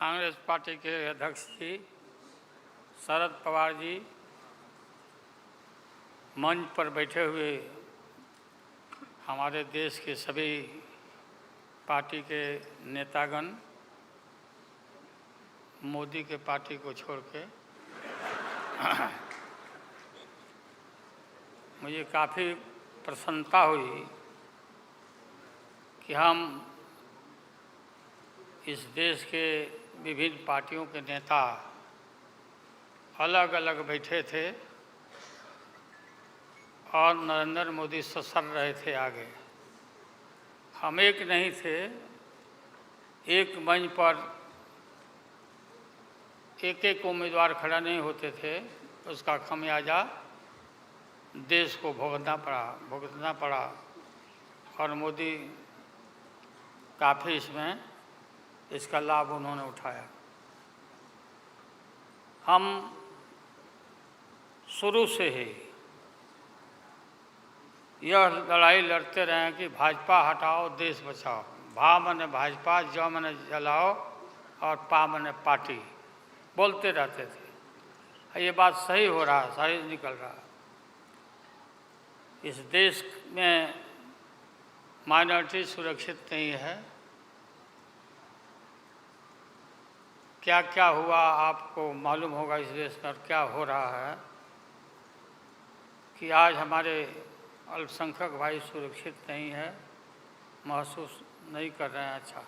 Congress party के अध्यक्ष जी शरद पवार जी मंच पर बैठे हुए हमारे देश के सभी पार्टी के नेतागण मोदी के पार्टी को छोड़ के मुझे काफ़ी प्रसन्नता हुई कि हम इस देश के विभिन्न पार्टियों के नेता अलग अलग बैठे थे और नरेंद्र मोदी ससर रहे थे आगे। हम एक नहीं थे, एक मंच पर एक एक उम्मीदवार खड़ा नहीं होते थे, उसका खमियाजा देश को भुगतना पड़ा और मोदी काफ़ी इसका लाभ उन्होंने उठाया। हम शुरू से ही यह लड़ाई लड़ते रहे हैं कि भाजपा हटाओ देश बचाओ। भा मने भाजपा, ज मने जलाओ और पा मने पार्टी बोलते रहते थे। ये बात सही हो रहा है, सही निकल रहा है। इस देश में माइनॉरिटी सुरक्षित नहीं है। क्या क्या हुआ आपको मालूम होगा इस देश में, क्या हो रहा है कि आज हमारे अल्पसंख्यक भाई सुरक्षित नहीं है, महसूस नहीं कर रहे हैं। अच्छा,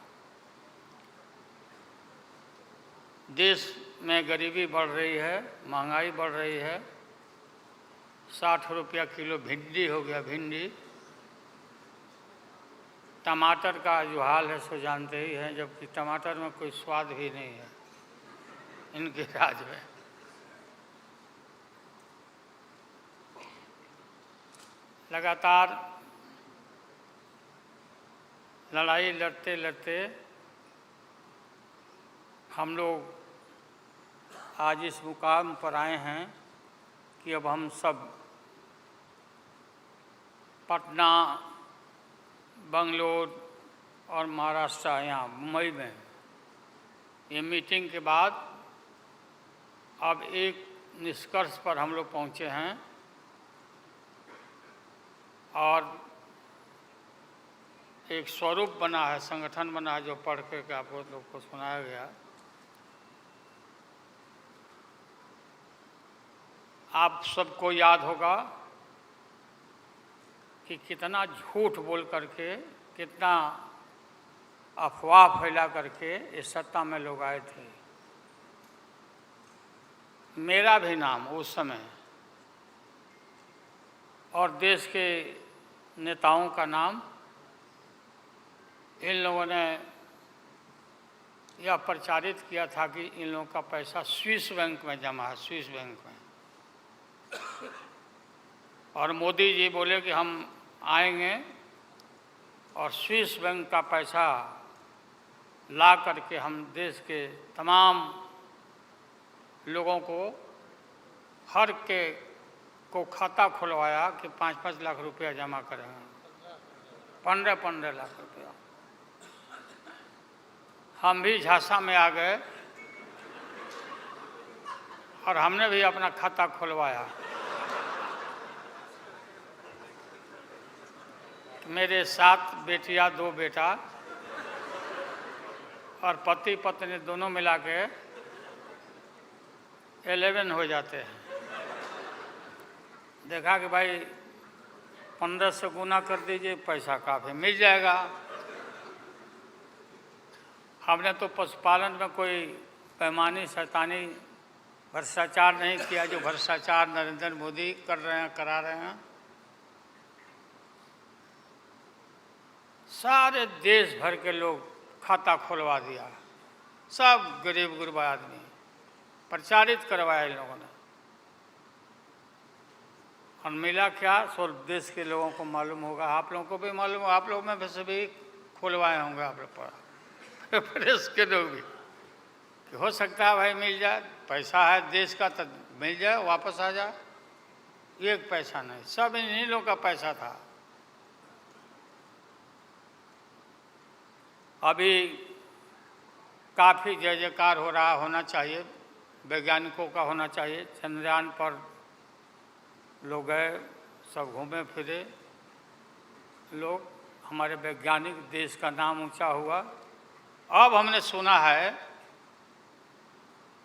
देश में गरीबी बढ़ रही है, महंगाई बढ़ रही है। 60 रुपया किलो भिंडी हो गया। भिंडी, टमाटर का जो हाल है सो जानते ही हैं, जबकि टमाटर में कोई स्वाद भी नहीं है इनके राज में। लगातार लड़ाई लड़ते लड़ते हम लोग आज इस मुकाम पर आए हैं कि अब हम सब पटना, बंगलोर और महाराष्ट्र, यहाँ मुंबई में ये मीटिंग के बाद अब एक निष्कर्ष पर हम लोग पहुँचे हैं और एक स्वरूप बना है, संगठन बना है, जो पढ़ के आप लोग को सुनाया गया। आप सबको याद होगा कि कितना झूठ बोल करके, कितना अफवाह फैला करके इस सत्ता में लोग आए थे। मेरा भी नाम उस समय और देश के नेताओं का नाम, इन लोगों ने यह प्रचारित किया था कि इन लोगों का पैसा स्विस बैंक में जमा है, स्विस बैंक में। और मोदी जी बोले कि हम आएंगे और स्विस बैंक का पैसा ला करके हम देश के तमाम लोगों को, हर के को खाता खुलवाया कि 5-5 लाख रुपया जमा करेंगे। 15-15 लाख रुपया। हम भी झांसा में आ गए और हमने भी अपना खाता खुलवाया। मेरे 7 बेटियां, 2 बेटा और पति पत्नी दोनों मिला के 11 हो जाते हैं। देखा कि भाई 15 से गुना कर दीजिए, पैसा काफ़ी मिल जाएगा। हमने तो पशुपालन में कोई पैमानी शैतानी भ्रष्टाचार नहीं किया, जो भ्रष्टाचार नरेंद्र मोदी कर रहे हैं, करा रहे हैं। सारे देश भर के लोग खाता खुलवा दिया, सब गरीब गुरबा आदमी प्रचारित करवाया इन लोगों ने। और मिला क्या, सो देश के लोगों को मालूम होगा, आप लोगों को भी मालूम होगा, आप लोग में वैसे भी खुलवाए होंगे, आप लोग पढ़ा प्रेस के लोग भी, कि हो सकता है भाई मिल जाए, पैसा है देश का तो मिल जाए, वापस आ जाए। एक पैसा नहीं, सब इन्हीं लोगों का पैसा था। अभी काफ़ी जय जयकार हो रहा होना चाहिए, वैज्ञानिकों का होना चाहिए। चंद्रयान पर लोग गए, सब घूमे फिरे लोग, हमारे वैज्ञानिक, देश का नाम ऊंचा हुआ। अब हमने सुना है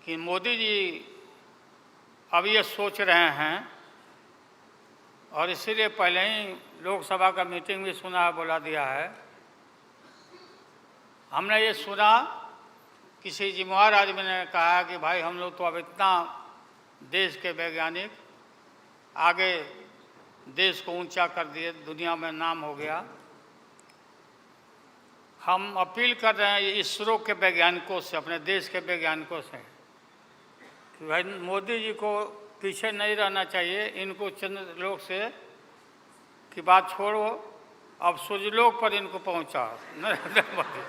कि मोदी जी अब ये सोच रहे हैं, और इसीलिए पहले ही लोकसभा का मीटिंग भी सुना है, बुला दिया है। हमने ये सुना, किसी जिम्मेवार आदमी ने कहा कि भाई हम लोग तो अब इतना देश के वैज्ञानिक आगे देश को ऊंचा कर दिए, दुनिया में नाम हो गया। हम अपील कर रहे हैं इसरो के वैज्ञानिकों से, अपने देश के वैज्ञानिकों से, कि भाई मोदी जी को पीछे नहीं रहना चाहिए। इनको चंद्रलोक से की बात छोड़ो, अब सूर्यलोक पर इनको पहुंचाओ। नरेंद्र मोदी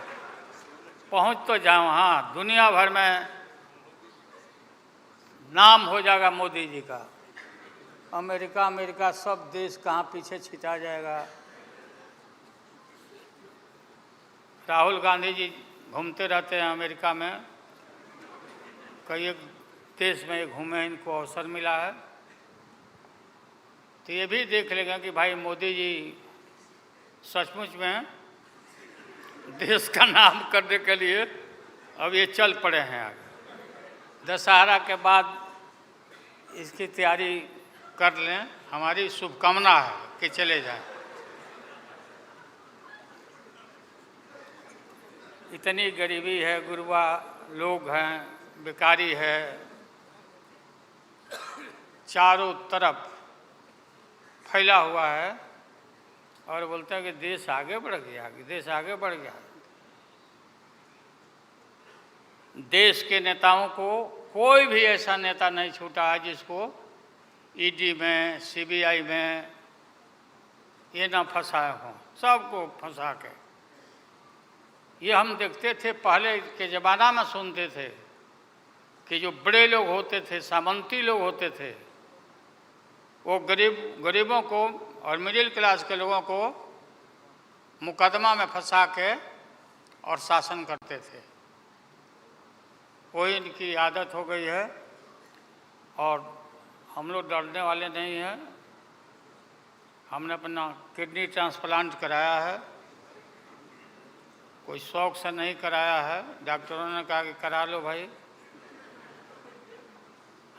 पहुंच तो जाओ, हाँ, दुनिया भर में नाम हो जाएगा मोदी जी का। अमेरिका सब देश कहाँ पीछे छिटा जाएगा। राहुल गांधी जी घूमते रहते हैं अमेरिका में, कई देश में ये घूमे, इनको अवसर मिला है। तो ये भी देख लेंगे कि भाई मोदी जी सचमुच में देश का नाम करने के लिए अब ये चल पड़े हैं आगे। दशहरा के बाद इसकी तैयारी कर लें, हमारी शुभकामना है कि चले जाएं। इतनी गरीबी है, गुरबा लोग हैं, बेकारी है, चारों तरफ फैला हुआ है, और बोलते हैं कि देश आगे बढ़ गया, देश आगे बढ़ गया। देश के नेताओं को कोई भी ऐसा नेता नहीं छूटा है जिसको ईडी में, सीबीआई में ये ना फंसाए हों, सबको फंसा के। ये हम देखते थे, पहले के ज़माना में सुनते थे कि जो बड़े लोग होते थे, सामंती लोग होते थे, वो गरीबों को और मिडिल क्लास के लोगों को मुकदमा में फंसा के और शासन करते थे। वही इनकी आदत हो गई है, और हम लोग डरने वाले नहीं हैं। हमने अपना किडनी ट्रांसप्लांट कराया है, कोई शौक से नहीं कराया है। डॉक्टरों ने कहा कि करा लो भाई।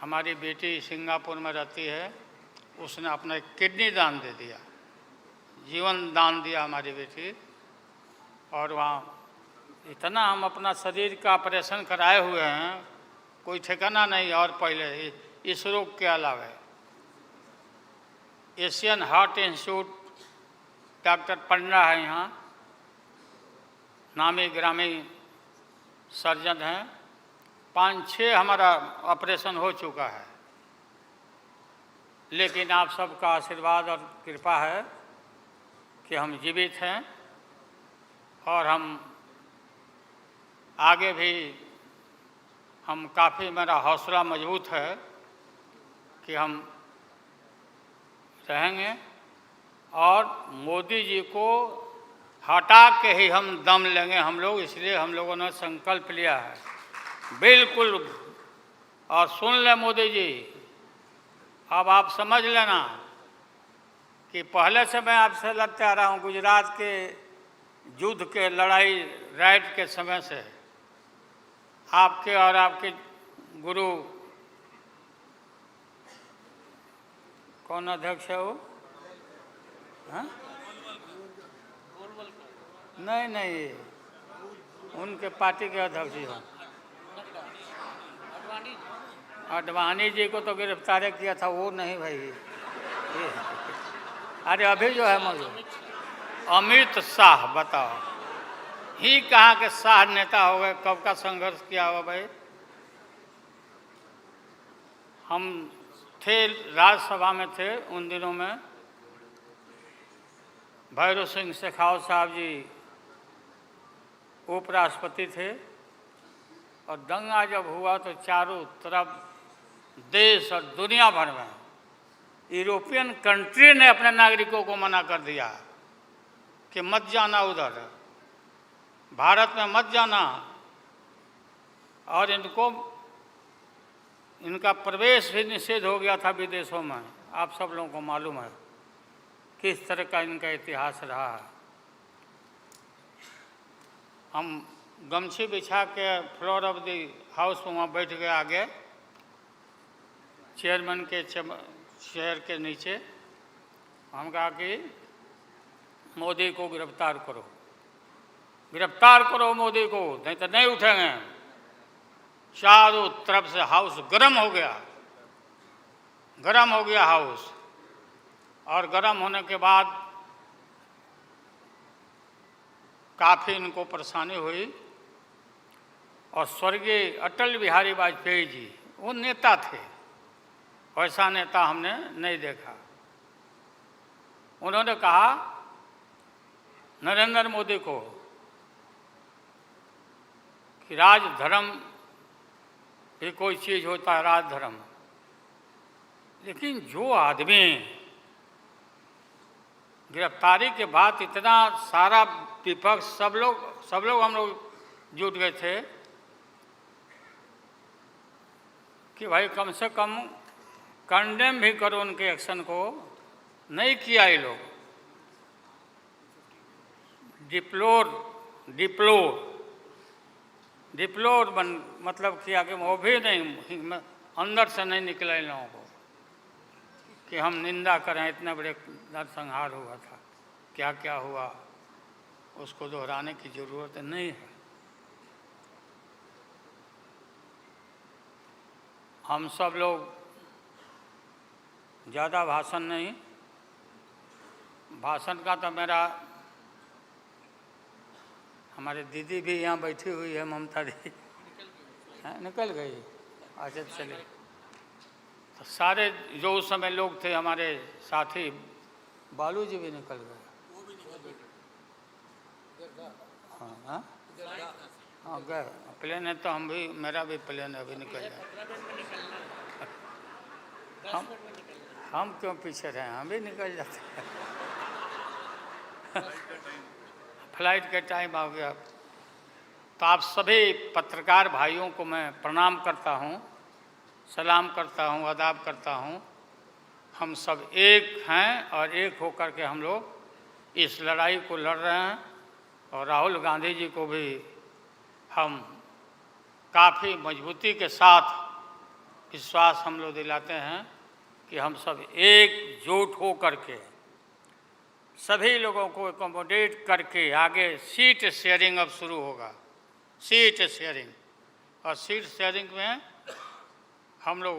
हमारी बेटी सिंगापुर में रहती है, उसने अपना किडनी दान दे दिया, जीवन दान दिया हमारी बेटी। और वहाँ इतना हम अपना शरीर का ऑपरेशन कराए हुए हैं, कोई ठिकाना नहीं। और पहले इस रोग के अलावा एशियन हार्ट इंस्टीट्यूट, डॉक्टर पंडा है यहाँ, नामी ग्रामी सर्जन हैं। 5-6 हमारा ऑपरेशन हो चुका है, लेकिन आप सबका आशीर्वाद और कृपा है कि हम जीवित हैं, और हम आगे भी हम काफ़ी, मेरा हौसला मजबूत है कि हम रहेंगे, और मोदी जी को हटा के ही हम दम लेंगे हम लोग। इसलिए हम लोगों ने संकल्प लिया है, बिल्कुल। और सुन ले मोदी जी, अब आप समझ लेना कि पहले से मैं आपसे लड़ते आ रहा हूँ, गुजरात के युद्ध के लड़ाई राइट के समय से। आपके और आपके गुरु, कौन अध्यक्ष है वो? हाँ? नहीं, उनके पार्टी के अध्यक्ष जी हैं, अडवाणी जी को तो गिरफ्तार किया था, वो नहीं भाई। अरे अभी जो है मौजूद अमित शाह, बताओ, ही कहाँ के शाह नेता हो गए, कब का संघर्ष किया हुआ भाई। हम थे राज्यसभा में थे उन दिनों में, भैरव सिंह शेखावत साहब जी उपराष्ट्रपति थे, और दंगा जब हुआ तो चारों तरफ देश और दुनिया भर में यूरोपियन कंट्री ने अपने नागरिकों को मना कर दिया कि मत जाना उधर, भारत में मत जाना, और इनका प्रवेश भी निषेध हो गया था विदेशों में। आप सब लोगों को मालूम है किस तरह का इनका इतिहास रहा है। हम गमछी बिछा के फ्लोर ऑफ द हाउस में वहाँ बैठ गए आगे चेयरमैन के चेयर के नीचे। हम कहा कि मोदी को गिरफ्तार करो, गिरफ्तार करो मोदी को, नहीं तो नहीं उठेंगे। चारों तरफ से हाउस गर्म हो गया, गर्म हो गया हाउस। और गर्म होने के बाद काफ़ी इनको परेशानी हुई। और स्वर्गीय अटल बिहारी वाजपेयी जी वो नेता थे, वैसा नेता हमने नहीं देखा। उन्होंने कहा नरेंद्र मोदी को कि राजधर्म भी कोई चीज़ होता है, राजधर्म। लेकिन जो आदमी गिरफ्तारी के बाद इतना सारा विपक्ष सब लोग हम लोग जुट गए थे कि भाई कम से कम कंडेम भी करो उनके एक्शन को। नहीं किया ये लोग। डिप्लोर मतलब किया कि वो भी नहीं, अंदर से नहीं निकला इन लोगों को कि हम निंदा करें। इतने बड़े नरसंहार हुआ था, क्या क्या हुआ उसको दोहराने की ज़रूरत नहीं है। हम सब लोग ज़्यादा भाषण नहीं, भाषण का तो मेरा, हमारे दीदी भी यहाँ बैठी हुई है, ममता दी निकल गई। अच्छा चले, तो सारे जो उस समय लोग थे हमारे साथी, बालू जी भी निकल गए। हाँ हाँ गए। प्लेन है तो हम भी, मेरा भी प्लेन अभी निकल जाए। हम क्यों पीछे रहे, हम भी निकल जाते हैं। फ्लाइट का टाइम आ गया। तो आप सभी पत्रकार भाइयों को मैं प्रणाम करता हूँ, सलाम करता हूँ, आदाब करता हूँ। हम सब एक हैं और एक होकर के हम लोग इस लड़ाई को लड़ रहे हैं। और राहुल गांधी जी को भी हम काफ़ी मजबूती के साथ विश्वास हम लोग दिलाते हैं कि हम सब एकजुट हो करके सभी लोगों को एकोमोडेट करके आगे सीट शेयरिंग अब शुरू होगा, सीट शेयरिंग। और सीट शेयरिंग में हम लोग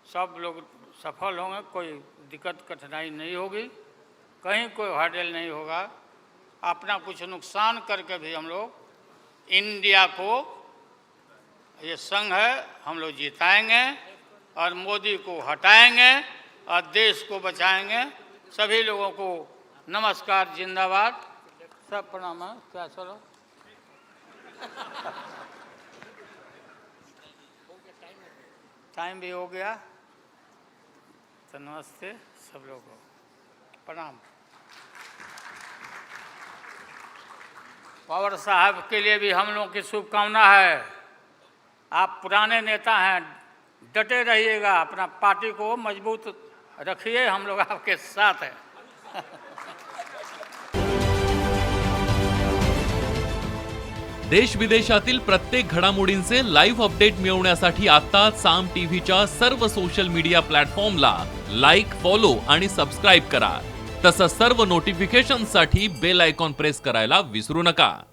सब लोग सफल होंगे, कोई दिक्कत कठिनाई नहीं होगी, कहीं कोई हर्डल नहीं होगा। अपना कुछ नुकसान करके भी हम लोग इंडिया को, ये संघ है, हम लोग जिताएंगे और मोदी को हटाएंगे और देश को बचाएंगे। सभी लोगों को नमस्कार, जिंदाबाद, सब प्रणाम है। क्या चलो टाइम भी हो गया, तो नमस्ते सब लोगों को, प्रणाम। पवार साहब के लिए भी हम लोगों की शुभकामना है। आप पुराने नेता हैं, डटे रहिएगा, अपना पार्टी को मजबूत रखिए, हम लोग आपके साथ हैं। देश विदेशातील प्रत्येक घडामोडींचे लाईव्ह अपडेट मिळवण्यासाठी आता साम टीव्हीच्या सर्व सोशल मीडिया प्लॅटफॉर्मला लाईक, फॉलो आणि सबस्क्राइब करा। तसंच सर्व नोटिफिकेशनसाठी बेल आयकॉन प्रेस करायला विसरू नका।